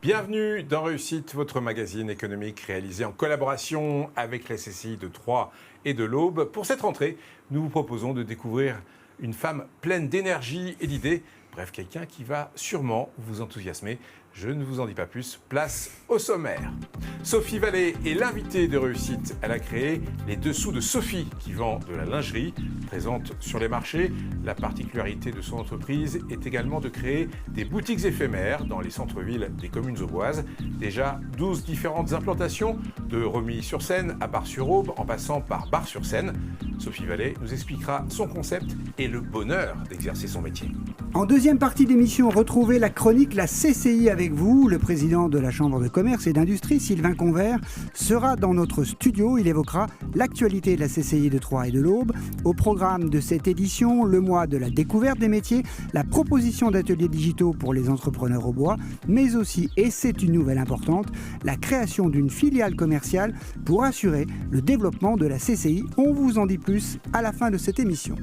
Bienvenue dans Réussite, votre magazine économique réalisé en collaboration avec la CCI de Troyes et de l'Aube. Pour cette rentrée, nous vous proposons de découvrir une femme pleine d'énergie et d'idées. Bref, quelqu'un qui va sûrement vous enthousiasmer. Je ne vous en dis pas plus, place au sommaire. Sophie Vallée est l'invitée de Réussite. Elle a créé les Dessous de Sophie, qui vend de la lingerie, présente sur les marchés. La particularité de son entreprise est également de créer des boutiques éphémères dans les centres-villes des communes auboises. Déjà 12 différentes implantations, de Romilly-sur-Seine à Bar-sur-Aube, en passant par Bar-sur-Seine. Sophie Vallée nous expliquera son concept et le bonheur d'exercer son métier. En deuxième partie d'émission, retrouvez la chronique La CCI avec vous. Le président de la Chambre de commerce et d'industrie, Sylvain Convert, sera dans notre studio. Il évoquera l'actualité de la CCI de Troyes et de l'Aube. Au programme de cette édition, le mois de la découverte des métiers, la proposition d'ateliers digitaux pour les entrepreneurs au bois, mais aussi, et c'est une nouvelle importante, la création d'une filiale commerciale pour assurer le développement de la CCI. On vous en dit plus à la fin de cette émission.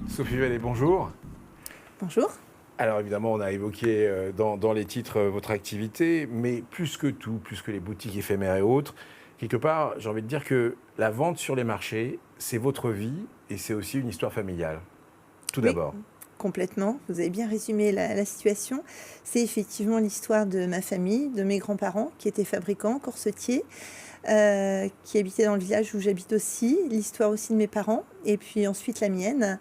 Sophie Vallée, bonjour. Bonjour. Alors évidemment, on a évoqué dans les titres votre activité, mais plus que tout, plus que les boutiques éphémères et autres, quelque part, j'ai envie de dire que la vente sur les marchés, c'est votre vie et c'est aussi une histoire familiale. Tout d'abord. Complètement, vous avez bien résumé la situation. C'est effectivement l'histoire de ma famille, de mes grands-parents qui étaient fabricants, corsetiers, qui habitaient dans le village où j'habite aussi, l'histoire aussi de mes parents, et puis ensuite la mienne.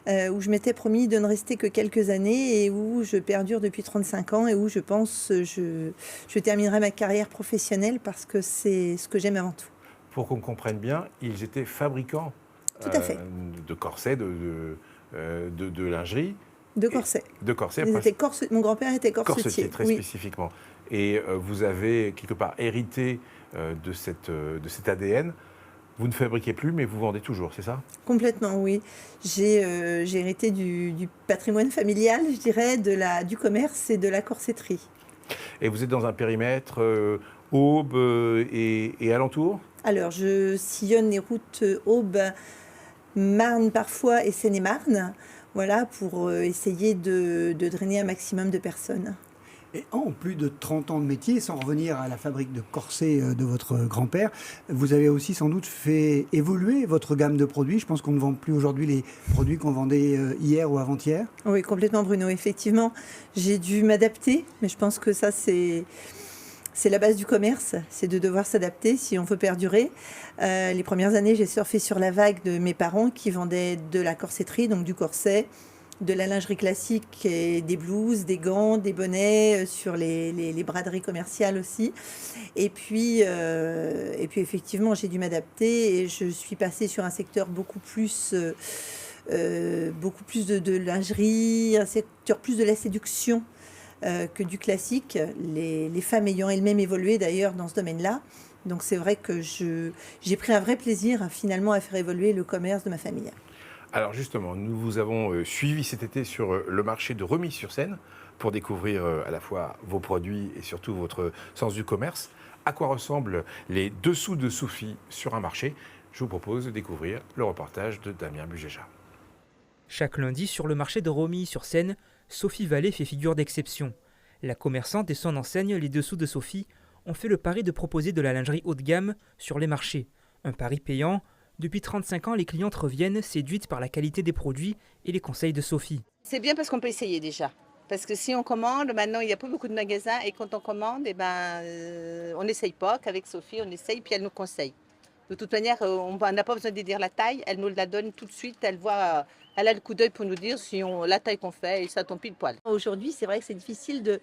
Où je m'étais promis de ne rester que quelques années et où je perdure depuis 35 ans et où je pense je terminerai ma carrière professionnelle parce que c'est ce que j'aime avant tout. Pour qu'on comprenne bien, ils étaient fabricants Tout à fait. de corsets, de lingerie. De corsets. De corsets. Mon grand-père était corsetier. Corsetier, très spécifiquement. Et vous avez quelque part hérité de cet ADN. Vous ne fabriquez plus, mais vous vendez toujours, c'est ça? Complètement, oui. J'ai hérité du patrimoine familial, je dirais, du commerce et de la corsetterie. Et vous êtes dans un périmètre Aube et alentour? Alors, je sillonne les routes Aube, Marne parfois et Seine-et-Marne, voilà, pour essayer de drainer un maximum de personnes. Et en plus de 30 ans de métier, sans revenir à la fabrique de corsets de votre grand-père, vous avez aussi sans doute fait évoluer votre gamme de produits. Je pense qu'on ne vend plus aujourd'hui les produits qu'on vendait hier ou avant-hier. Oui, complètement Bruno, effectivement. J'ai dû m'adapter, mais je pense que ça c'est la base du commerce, c'est de devoir s'adapter si on veut perdurer. Les premières années, j'ai surfé sur la vague de mes parents qui vendaient de la corsetterie, donc du corset, de la lingerie classique et des blouses, des gants, des bonnets sur les braderies commerciales aussi. Et puis effectivement, j'ai dû m'adapter et je suis passée sur un secteur beaucoup plus de lingerie, un secteur plus de la séduction que du classique. Les femmes ayant elles-mêmes évolué d'ailleurs dans ce domaine-là. Donc c'est vrai que j'ai pris un vrai plaisir finalement à faire évoluer le commerce de ma famille. Alors justement, nous vous avons suivi cet été sur le marché de Romilly-sur-Seine pour découvrir à la fois vos produits et surtout votre sens du commerce. À quoi ressemblent les dessous de Sophie sur un marché? Je vous propose de découvrir le reportage de Damien Bugéja. Chaque lundi, sur le marché de Romilly-sur-Seine, Sophie Vallée fait figure d'exception. La commerçante et son enseigne, les Dessous de Sophie, ont fait le pari de proposer de la lingerie haut de gamme sur les marchés. Un pari payant. Depuis 35 ans, les clientes reviennent séduites par la qualité des produits et les conseils de Sophie. C'est bien parce qu'on peut essayer déjà. Parce que si on commande, maintenant il n'y a pas beaucoup de magasins et quand on commande, on n'essaye pas. Qu'avec Sophie, on essaye puis elle nous conseille. De toute manière, on n'a pas besoin de dire la taille, elle nous la donne tout de suite. Elle a le coup d'œil pour nous dire si la taille qu'on fait et ça tombe pile poil. Aujourd'hui, c'est vrai que c'est difficile de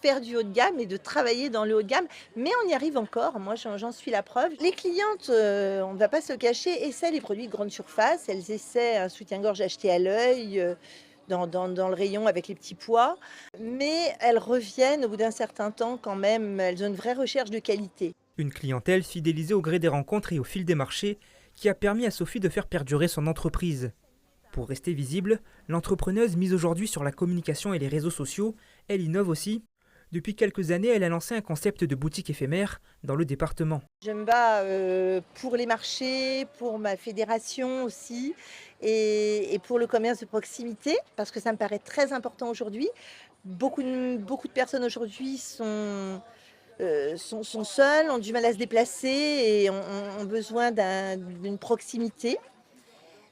faire du haut de gamme et de travailler dans le haut de gamme, mais on y arrive encore. Moi, j'en suis la preuve. Les clientes, on ne va pas se cacher, essaient les produits de grande surface. Elles essaient un soutien-gorge acheté à l'œil, dans le rayon avec les petits pois. Mais elles reviennent au bout d'un certain temps quand même. Elles ont une vraie recherche de qualité. Une clientèle fidélisée au gré des rencontres et au fil des marchés qui a permis à Sophie de faire perdurer son entreprise. Pour rester visible, l'entrepreneuse mise aujourd'hui sur la communication et les réseaux sociaux, elle innove aussi. Depuis quelques années, elle a lancé un concept de boutique éphémère dans le département. Je me bats pour les marchés, pour ma fédération aussi, et pour le commerce de proximité, parce que ça me paraît très important aujourd'hui. beaucoup de personnes aujourd'hui sont seules, ont du mal à se déplacer et ont besoin d'une proximité.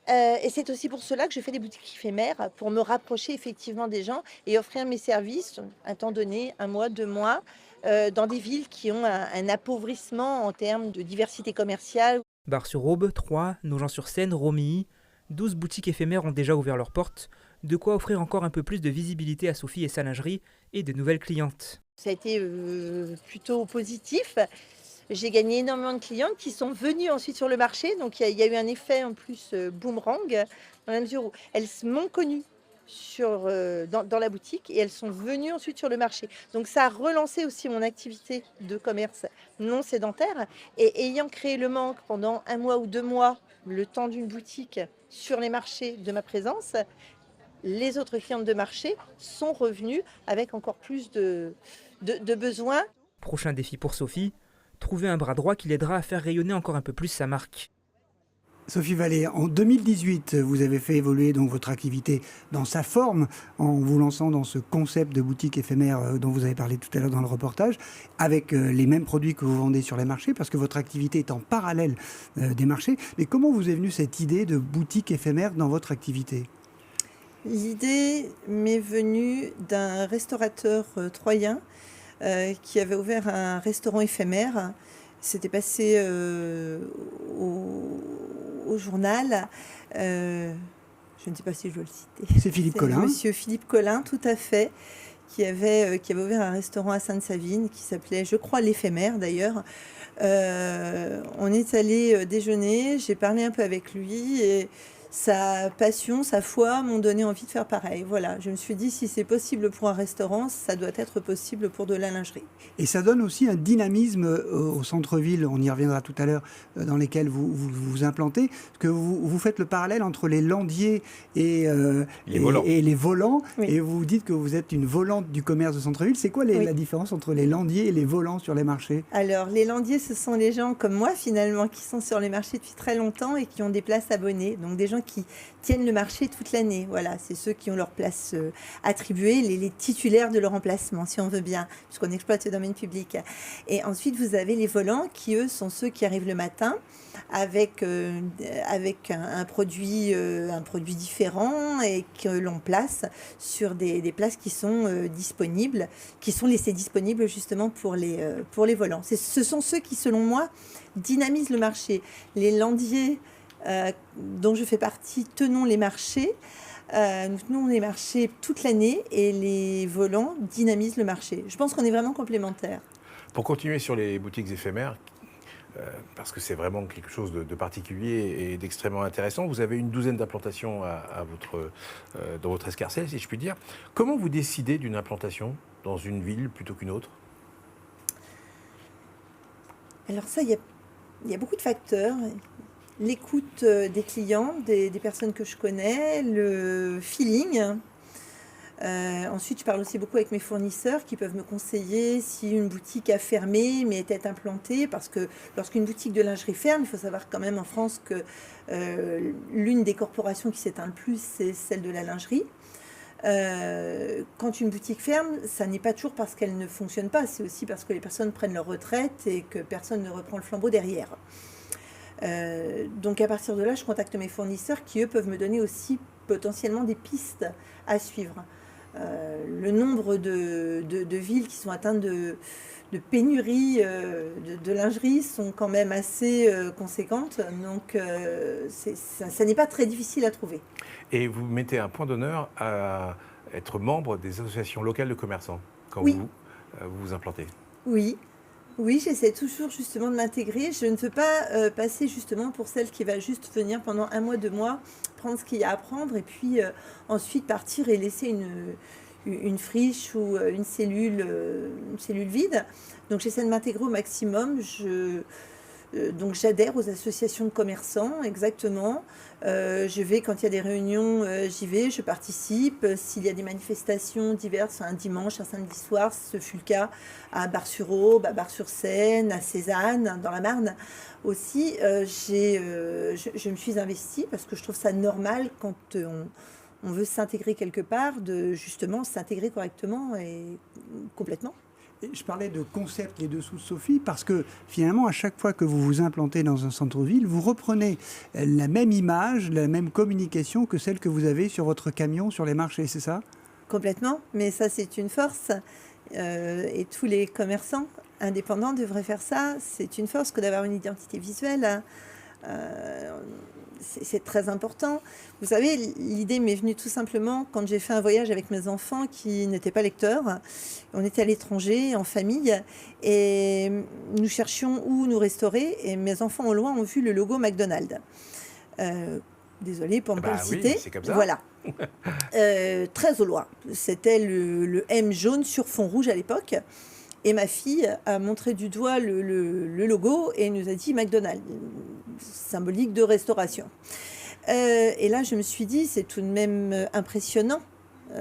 Et c'est aussi pour cela que je fais des boutiques éphémères, pour me rapprocher effectivement des gens et offrir mes services, un temps donné, 1 mois, 2 mois, dans des villes qui ont un appauvrissement en termes de diversité commerciale. Bar-sur-Aube, Troyes, Nogent-sur-Seine, Romilly, 12 boutiques éphémères ont déjà ouvert leurs portes, de quoi offrir encore un peu plus de visibilité à Sophie et sa lingerie et de nouvelles clientes. Ça a été plutôt positif. J'ai gagné énormément de clientes qui sont venues ensuite sur le marché. Donc il y a eu un effet en plus boomerang, dans la mesure où elles m'ont connue dans la boutique et elles sont venues ensuite sur le marché. Donc ça a relancé aussi mon activité de commerce non sédentaire. Et ayant créé le manque pendant 1 mois ou 2 mois, le temps d'une boutique sur les marchés de ma présence, les autres clientes de marché sont revenues avec encore plus de besoins. Prochain défi pour Sophie, trouver un bras droit qui l'aidera à faire rayonner encore un peu plus sa marque. Sophie Vallée, en 2018, vous avez fait évoluer donc votre activité dans sa forme en vous lançant dans ce concept de boutique éphémère dont vous avez parlé tout à l'heure dans le reportage, avec les mêmes produits que vous vendez sur les marchés, parce que votre activité est en parallèle des marchés. Mais comment vous est venue cette idée de boutique éphémère dans votre activité ? L'idée m'est venue d'un restaurateur troyen qui avait ouvert un restaurant éphémère. C'était passé au journal. Je ne sais pas si je dois le citer. C'est Philippe Collin. Monsieur Philippe Collin, tout à fait, qui avait ouvert un restaurant à Sainte-Savine qui s'appelait, je crois, l'Éphémère d'ailleurs. On est allé déjeuner, j'ai parlé un peu avec lui et sa passion, sa foi m'ont donné envie de faire pareil. Voilà, je me suis dit, si c'est possible pour un restaurant, ça doit être possible pour de la lingerie. Et ça donne aussi un dynamisme au centre-ville, on y reviendra tout à l'heure, dans lesquels vous implantez, parce que vous faites le parallèle entre les landiers et les volants, Oui. et vous dites que vous êtes une volante du commerce de centre-ville. C'est quoi Oui. la différence entre les landiers et les volants sur les marchés ? Alors, les landiers, ce sont les gens comme moi, finalement, qui sont sur les marchés depuis très longtemps et qui ont des places abonnées. Donc, des gens qui tiennent le marché toute l'année. Voilà, c'est ceux qui ont leur place attribuée, les titulaires de leur emplacement, si on veut bien, puisqu'on exploite le domaine public. Et ensuite, vous avez les volants qui, eux, sont ceux qui arrivent le matin avec un produit différent et que l'on place sur des places qui sont disponibles, qui sont laissées disponibles justement pour les volants. Ce sont ceux qui, selon moi, dynamisent le marché. Les landiers dont je fais partie, tenons les marchés. Nous tenons les marchés toute l'année et les volants dynamisent le marché. Je pense qu'on est vraiment complémentaires. Pour continuer sur les boutiques éphémères, parce que c'est vraiment quelque chose de particulier et d'extrêmement intéressant, vous avez une douzaine d'implantations dans votre escarcelle, si je puis dire. Comment vous décidez d'une implantation dans une ville plutôt qu'une autre ? Alors ça, il y a beaucoup de facteurs. L'écoute des clients, des personnes que je connais, le feeling. Ensuite, je parle aussi beaucoup avec mes fournisseurs qui peuvent me conseiller si une boutique a fermé mais était implantée. Parce que lorsqu'une boutique de lingerie ferme, il faut savoir quand même en France que l'une des corporations qui s'éteint le plus, c'est celle de la lingerie. Quand une boutique ferme, ça n'est pas toujours parce qu'elle ne fonctionne pas, c'est aussi parce que les personnes prennent leur retraite et que personne ne reprend le flambeau derrière. Donc à partir de là, je contacte mes fournisseurs qui, eux, peuvent me donner aussi potentiellement des pistes à suivre. Le nombre de villes qui sont atteintes de pénurie de lingerie sont quand même assez conséquentes. Donc ça n'est pas très difficile à trouver. Et vous mettez un point d'honneur à être membre des associations locales de commerçants quand Oui. vous vous implantez. Oui, j'essaie toujours justement de m'intégrer. Je ne veux pas passer justement pour celle qui va juste venir pendant 1 mois, 2 mois, prendre ce qu'il y a à prendre et puis ensuite partir et laisser une friche ou une cellule vide. Donc j'essaie de m'intégrer au maximum. Donc j'adhère aux associations de commerçants, exactement. Je vais quand il y a des réunions, j'y vais, je participe. S'il y a des manifestations diverses, un dimanche, un samedi soir, ce fut le cas à Bar-sur-Aube, à Bar-sur-Seine, à Cézanne, dans la Marne aussi. Je me suis investie parce que je trouve ça normal quand On veut s'intégrer quelque part, de justement s'intégrer correctement et complètement. Et je parlais de concept les dessous de Sophie parce que finalement, à chaque fois que vous vous implantez dans un centre-ville, vous reprenez la même image, la même communication que celle que vous avez sur votre camion sur les marchés, c'est ça ? Complètement, mais ça c'est une force et tous les commerçants indépendants devraient faire ça. C'est une force que d'avoir une identité visuelle. C'est très important. Vous savez, l'idée m'est venue tout simplement quand j'ai fait un voyage avec mes enfants qui n'étaient pas lecteurs. On était à l'étranger, en famille, et nous cherchions où nous restaurer. Et mes enfants au loin ont vu le logo McDonald's. Désolée pour ne pas le citer. C'est comme ça. Voilà. Très au loin. C'était le M jaune sur fond rouge à l'époque. Et ma fille a montré du doigt le logo et nous a dit McDonald's, symbolique de restauration. Et là, je me suis dit, c'est tout de même impressionnant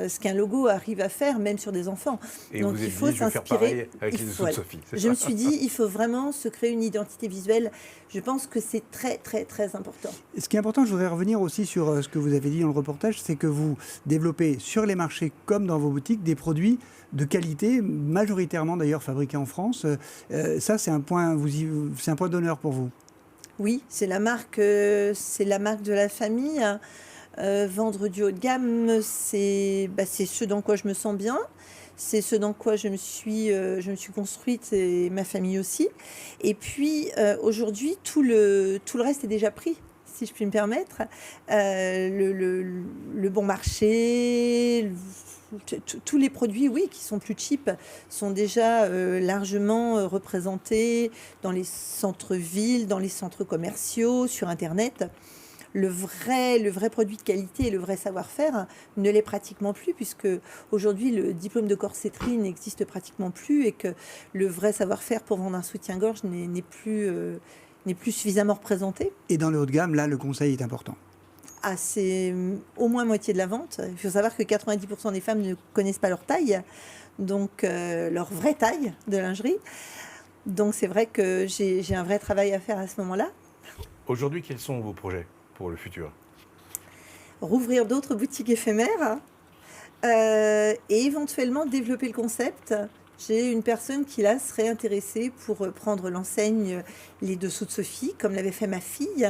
ce qu'un logo arrive à faire, même sur des enfants. Et donc vous il faut dit, je vais faire pareil s'inspirer. avec les dessous de Sophie. Je me suis dit, il faut vraiment se créer une identité visuelle. Je pense que c'est très, très, très important. Ce qui est important, je voudrais revenir aussi sur ce que vous avez dit dans le reportage, c'est que vous développez sur les marchés comme dans vos boutiques des produits de qualité, majoritairement d'ailleurs fabriqués en France. Ça, c'est un point d'honneur pour vous. Oui, c'est la marque de la famille. Vendre du haut de gamme, c'est ce dans quoi je me sens bien. C'est ce dans quoi je me suis construite et ma famille aussi. Et puis aujourd'hui, tout le reste est déjà pris, si je puis me permettre. Le bon marché, tous les produits, oui, qui sont plus cheap, sont déjà largement représentés dans les centres-villes, dans les centres commerciaux, sur Internet. Le vrai produit de qualité et le vrai savoir-faire ne l'est pratiquement plus, puisque aujourd'hui le diplôme de corsetterie n'existe pratiquement plus et que le vrai savoir-faire pour vendre un soutien-gorge n'est plus suffisamment représenté. Et dans le haut de gamme, là, le conseil est important. Ah, c'est au moins moitié de la vente. Il faut savoir que 90% des femmes ne connaissent pas leur taille, donc leur vraie taille de lingerie. Donc c'est vrai que j'ai un vrai travail à faire à ce moment-là. Aujourd'hui, quels sont vos projets pour le futur? Rouvrir d'autres boutiques éphémères et éventuellement développer le concept. J'ai une personne qui là serait intéressée pour prendre l'enseigne Les Dessous de Sophie, comme l'avait fait ma fille,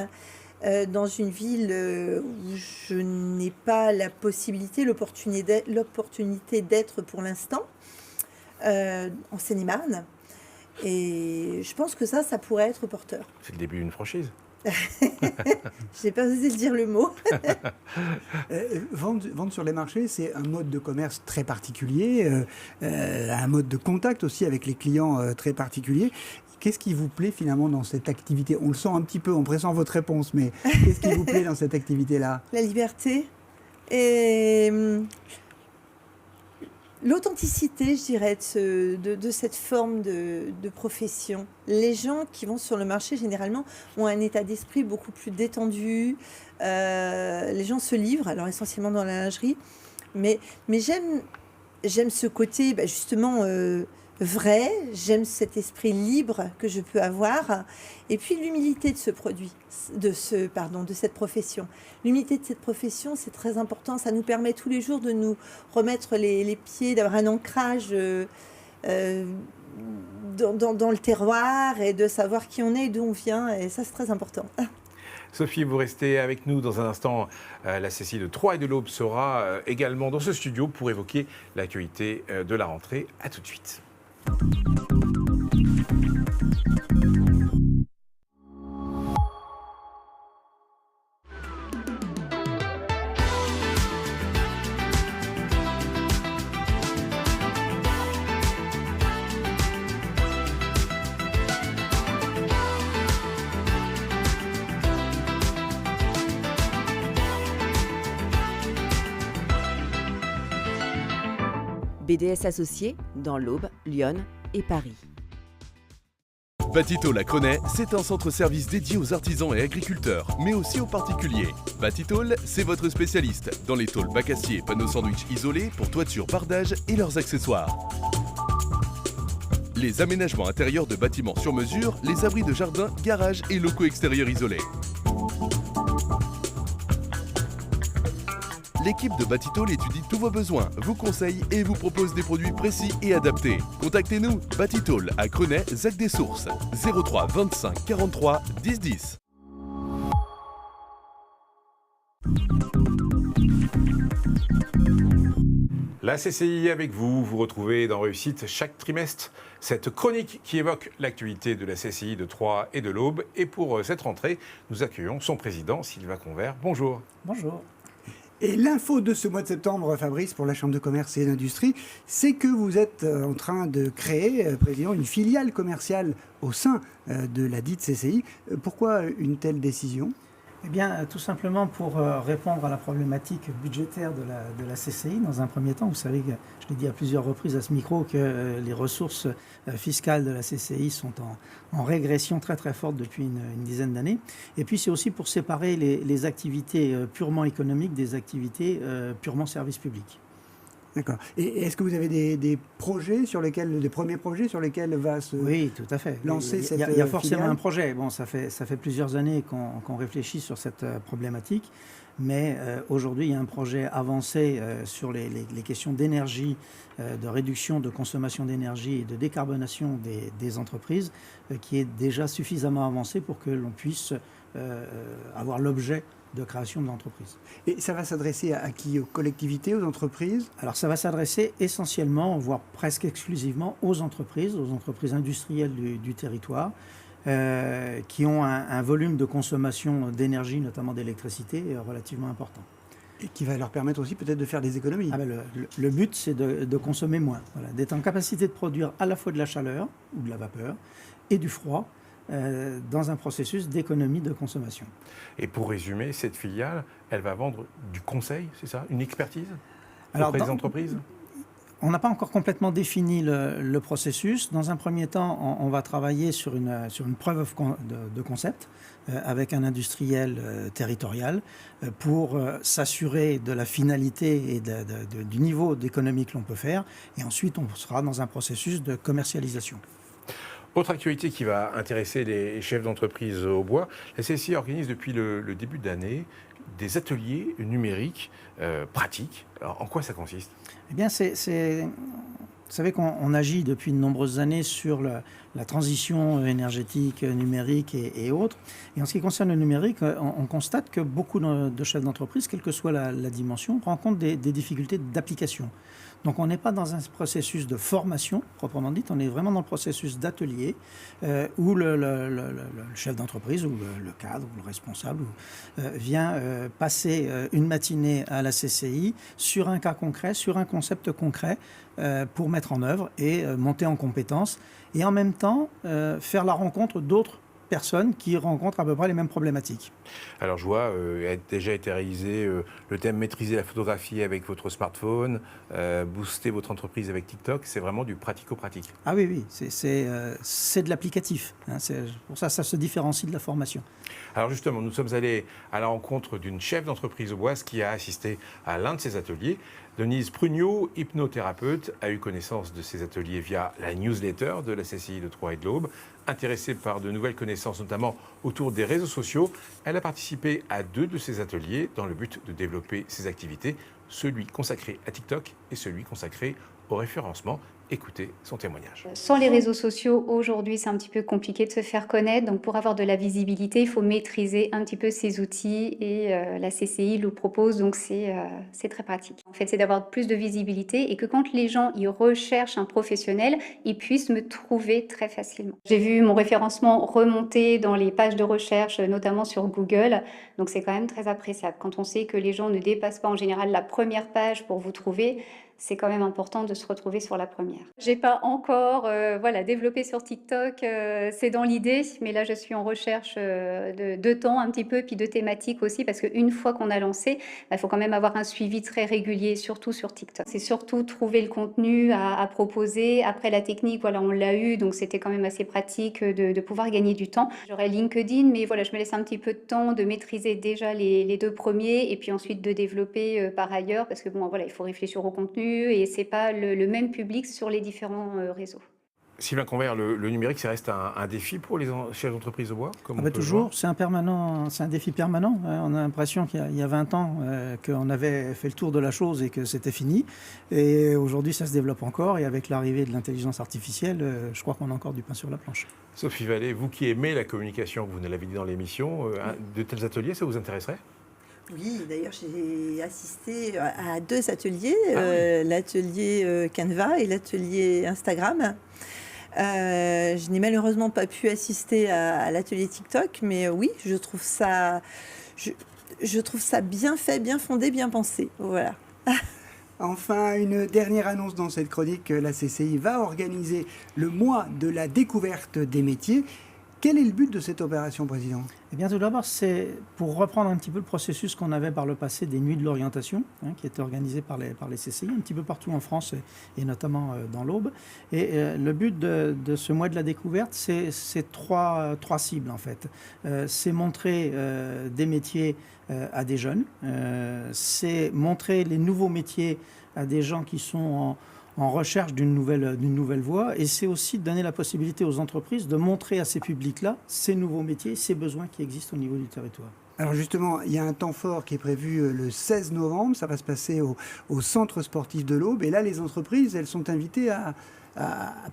dans une ville où je n'ai pas la possibilité, l'opportunité d'être pour l'instant, en Seine-et-Marne. Et je pense que ça pourrait être porteur. C'est le début d'une franchise. Je n'ai pas osé dire le mot. Vendre sur les marchés, c'est un mode de commerce très particulier, un mode de contact aussi avec les clients très particulier. Qu'est-ce qui vous plaît finalement dans cette activité? On le sent un petit peu en pressant votre réponse, mais qu'est-ce qui vous plaît dans cette activité-là? La liberté et l'authenticité, je dirais, de cette forme de profession. Les gens qui vont sur le marché, généralement, ont un état d'esprit beaucoup plus détendu. Les gens se livrent, alors essentiellement dans la lingerie. Mais j'aime ce côté, justement, vrai. J'aime cet esprit libre que je peux avoir. Et puis l'humilité de ce produit, de cette profession. L'humilité de cette profession, c'est très important. Ça nous permet tous les jours de nous remettre les pieds, d'avoir un ancrage dans le terroir et de savoir qui on est et d'où on vient. Et ça, c'est très important. Sophie, vous restez avec nous dans un instant. La CCI de Troyes et de l'Aube sera également dans ce studio pour évoquer l'actualité de la rentrée. À tout de suite. BDS associés dans l'Aube, Lyon et Paris. Batitol à Crenay, c'est un centre-service dédié aux artisans et agriculteurs, mais aussi aux particuliers. Batitol, c'est votre spécialiste dans les tôles bac acier et panneaux sandwich isolés pour toiture, bardage et leurs accessoires. Les aménagements intérieurs de bâtiments sur mesure, les abris de jardin, garages et locaux extérieurs isolés. L'équipe de Batitol étudie tous vos besoins, vous conseille et vous propose des produits précis et adaptés. Contactez-nous, Batitol à Crenay, Zac des Sources, 03 25 43 10 10. La CCI avec vous, vous retrouvez dans Réussite chaque trimestre cette chronique qui évoque l'actualité de la CCI de Troyes et de l'Aube. Et pour cette rentrée, nous accueillons son président, Sylvain Convert. Bonjour. Bonjour. Et l'info de ce mois de septembre, Fabrice, pour la Chambre de commerce et d'industrie, c'est que vous êtes en train de créer, président, une filiale commerciale au sein de la dite CCI. Pourquoi une telle décision ? Eh bien, tout simplement pour répondre à la problématique budgétaire de la CCI. Dans un premier temps, vous savez que je l'ai dit à plusieurs reprises à ce micro que les ressources fiscales de la CCI sont en régression très très forte depuis une dizaine d'années. Et puis c'est aussi pour séparer les activités purement économiques des activités purement service public. D'accord. Et est-ce que vous avez des projets sur lesquels, des premiers projets sur lesquels va se Oui, tout à fait. lancer cette Il y a forcément filiale un projet. Bon, ça fait plusieurs années qu'on réfléchit sur cette problématique, mais aujourd'hui, il y a un projet avancé sur les questions d'énergie, de réduction de consommation d'énergie et de décarbonation des entreprises, qui est déjà suffisamment avancé pour que l'on puisse avoir l'objet de création de l'entreprise. Et ça va s'adresser à qui ? Aux collectivités, aux entreprises ? Alors ça va s'adresser essentiellement, voire presque exclusivement, aux entreprises industrielles du territoire, qui ont un volume de consommation d'énergie, notamment d'électricité, relativement important. Et qui va leur permettre aussi peut-être de faire des économies. Le but, c'est de consommer moins, voilà, d'être en capacité de produire à la fois de la chaleur ou de la vapeur et du froid, dans un processus d'économie de consommation. Et pour résumer, cette filiale, elle va vendre du conseil, c'est ça ? Une expertise auprès des entreprises ? On n'a pas encore complètement défini le processus. Dans un premier temps, on va travailler sur une preuve de concept avec un industriel territorial pour s'assurer de la finalité et du niveau d'économie que l'on peut faire. Et ensuite, on sera dans un processus de commercialisation. Autre actualité qui va intéresser les chefs d'entreprise au bois, la CCI organise depuis le début de l'année des ateliers numériques pratiques. Alors, en quoi ça consiste ? Eh bien, vous savez qu'on agit depuis de nombreuses années sur la transition énergétique, numérique et autres. Et en ce qui concerne le numérique, on constate que beaucoup de chefs d'entreprise, quelle que soit la dimension, rencontrent des difficultés d'application. Donc on n'est pas dans un processus de formation, proprement dit, on est vraiment dans le processus d'atelier où le chef d'entreprise ou le cadre ou le responsable vient passer une matinée à la CCI sur un cas concret, sur un concept concret pour mettre en œuvre et monter en compétences et en même temps faire la rencontre d'autres personnes qui rencontrent à peu près les mêmes problématiques. Alors je vois, a déjà été réalisé le thème maîtriser la photographie avec votre smartphone, booster votre entreprise avec TikTok, c'est vraiment du pratico-pratique. Ah oui, c'est de l'applicatif. Hein, pour ça se différencie de la formation. Alors justement, nous sommes allés à la rencontre d'une chef d'entreprise auboise qui a assisté à l'un de ces ateliers. Denise Prugnot, hypnothérapeute, a eu connaissance de ces ateliers via la newsletter de la CCI de Troyes et de l'Aube. Intéressée par de nouvelles connaissances, notamment autour des réseaux sociaux, elle a participé à 2 de ces ateliers dans le but de développer ses activités, celui consacré à TikTok et celui consacré au référencement. Écoutez son témoignage. Sans les réseaux sociaux, aujourd'hui, c'est un petit peu compliqué de se faire connaître. Donc, pour avoir de la visibilité, il faut maîtriser un petit peu ces outils et la CCI le propose. Donc, c'est très pratique. En fait, c'est d'avoir plus de visibilité et que quand les gens y recherchent un professionnel, ils puissent me trouver très facilement. J'ai vu mon référencement remonter dans les pages de recherche, notamment sur Google. Donc, c'est quand même très appréciable. Quand on sait que les gens ne dépassent pas en général la première page pour vous trouver, c'est quand même important de se retrouver sur la première. J'ai pas encore développé sur TikTok, c'est dans l'idée, mais là je suis en recherche de temps un petit peu, puis de thématiques aussi, parce qu'une fois qu'on a lancé, il faut quand même avoir un suivi très régulier, surtout sur TikTok. C'est surtout trouver le contenu à proposer. Après la technique, voilà, on l'a eu, donc c'était quand même assez pratique de pouvoir gagner du temps. J'aurais LinkedIn, mais voilà, je me laisse un petit peu de temps de maîtriser déjà les 2 premiers, et puis ensuite de développer par ailleurs, parce que bon, voilà, il faut réfléchir au contenu, et c'est pas le même public sur les différents réseaux. Sylvain Convert, le numérique, ça reste un défi pour les chefs d'entreprise de bois toujours, c'est un défi permanent. On a l'impression qu'il y a 20 ans qu'on avait fait le tour de la chose et que c'était fini. Et aujourd'hui, ça se développe encore. Et avec l'arrivée de l'intelligence artificielle, je crois qu'on a encore du pain sur la planche. Sophie Vallée, vous qui aimez la communication, vous nous l'avez dit dans l'émission, de tels ateliers, ça vous intéresserait ? Oui, d'ailleurs, j'ai assisté à 2 ateliers, l'atelier Canva et l'atelier Instagram. Je n'ai malheureusement pas pu assister à l'atelier TikTok, mais oui, je trouve ça bien fait, bien fondé, bien pensé. Voilà. Enfin, une dernière annonce dans cette chronique, la CCI va organiser le mois de la découverte des métiers. Quel est le but de cette opération, Président ? Eh bien, tout d'abord, c'est pour reprendre un petit peu le processus qu'on avait par le passé des nuits de l'orientation, qui étaient organisées par les CCI, un petit peu partout en France et notamment dans l'Aube. Et le but de ce mois de la découverte, c'est trois cibles, en fait. C'est montrer des métiers à des jeunes, c'est montrer les nouveaux métiers à des gens qui sont en recherche d'une nouvelle voie, et c'est aussi donner la possibilité aux entreprises de montrer à ces publics-là ces nouveaux métiers, ces besoins qui existent au niveau du territoire. Alors justement, il y a un temps fort qui est prévu le 16 novembre, ça va se passer au centre sportif de l'Aube, et là les entreprises, elles sont invitées à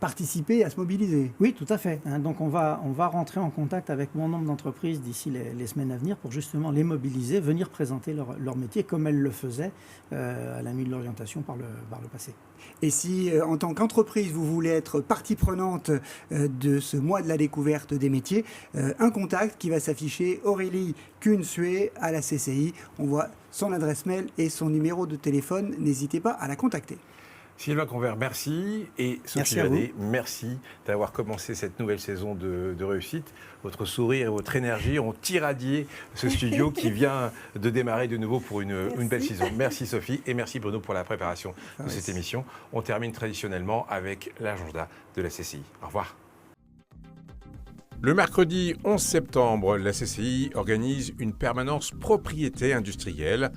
participer, à se mobiliser. Oui, tout à fait. Donc on va rentrer en contact avec bon nombre d'entreprises d'ici les semaines à venir pour justement les mobiliser, venir présenter leur métier comme elles le faisaient à la nuit de l'orientation par le passé. Et si, en tant qu'entreprise, vous voulez être partie prenante de ce mois de la découverte des métiers, un contact qui va s'afficher, Aurélie Kuhn-Sué à la CCI. On voit son adresse mail et son numéro de téléphone. N'hésitez pas à la contacter. Sylvain Convert, merci. Et Sophie Vallée, merci d'avoir commencé cette nouvelle saison de réussite. Votre sourire et votre énergie ont irradié ce studio qui vient de démarrer de nouveau pour une belle saison. Merci Sophie et merci Bruno pour la préparation de cette émission. On termine traditionnellement avec l'agenda de la CCI. Au revoir. Le mercredi 11 septembre, la CCI organise une permanence propriété industrielle.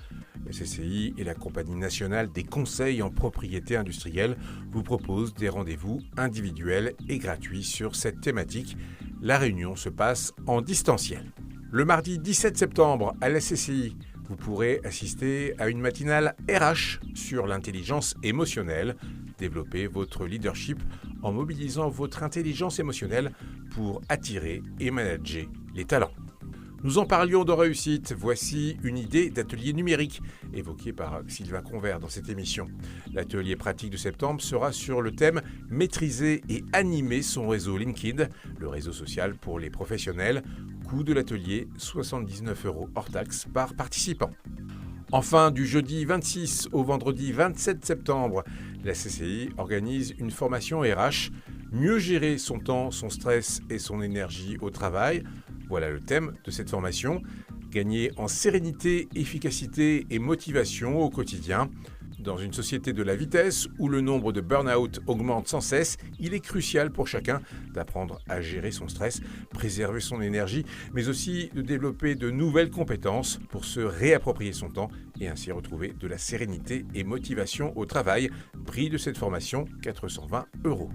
La CCI et la Compagnie nationale des conseils en propriété industrielle vous proposent des rendez-vous individuels et gratuits sur cette thématique. La réunion se passe en distanciel. Le mardi 17 septembre, à la CCI, vous pourrez assister à une matinale RH sur l'intelligence émotionnelle. Développez votre leadership en mobilisant votre intelligence émotionnelle pour attirer et manager les talents. Nous en parlions de réussite. Voici une idée d'atelier numérique évoquée par Sylvain Convert dans cette émission. L'atelier pratique de septembre sera sur le thème « Maîtriser et animer son réseau LinkedIn », le réseau social pour les professionnels. Coût de l'atelier, 79 € hors taxe par participant. Enfin, du jeudi 26 au vendredi 27 septembre, la CCI organise une formation RH « Mieux gérer son temps, son stress et son énergie au travail ». Voilà le thème de cette formation. Gagner en sérénité, efficacité et motivation au quotidien. Dans une société de la vitesse où le nombre de burn-out augmente sans cesse, il est crucial pour chacun d'apprendre à gérer son stress, préserver son énergie, mais aussi de développer de nouvelles compétences pour se réapproprier son temps et ainsi retrouver de la sérénité et motivation au travail. Prix de cette formation, 420 €.